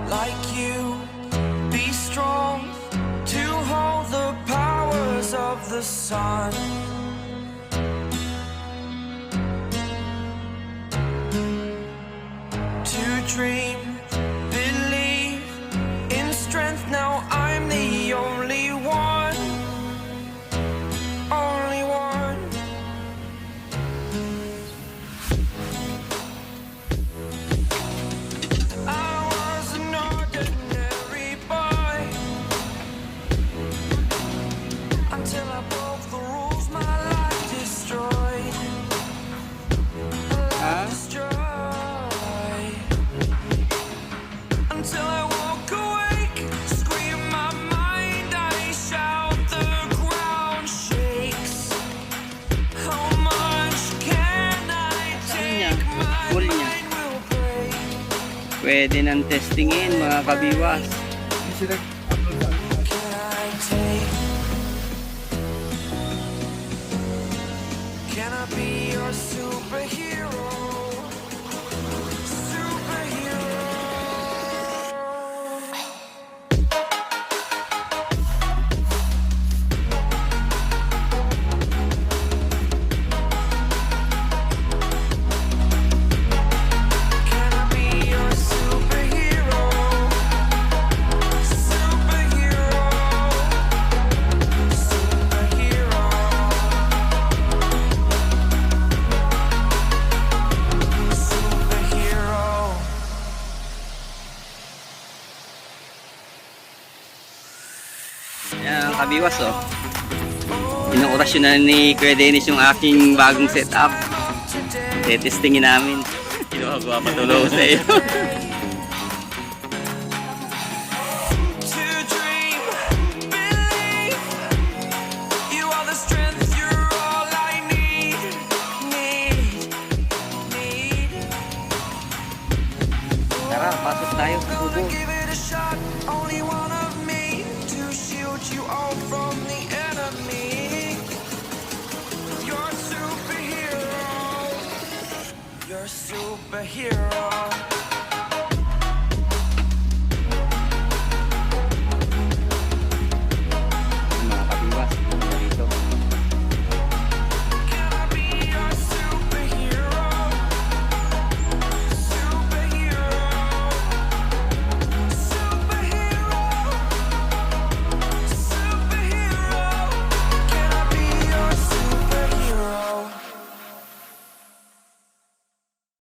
like you. Be strong to hold the powers of the sun. To dream, believe in strength. Now I'm the only one. Only one. I was an ordinary boy until I broke the rules. My life destroyed. Destroyed. Until I woke awake, scream my mind, I shout, the ground shakes. How much can I take? My Full niya. mind will break. Pwede nang testingin mga kabiwas. Can I take? Can I be your superhero? Superhero. Can I be your superhero? Superhero. Superhero. Superhero. Yan kabiwas oh. Inuorasyon na ni Kuya Dennis yung aking bagong setup. Tetestingin namin. Kinuha patulong sa iyo. To dream, believe you are the strength, you're all I need. Tara, pasok tayo sa kubo. Give it a shot, only one of me to shield you all from the enemy. You're a superhero. You're a superhero.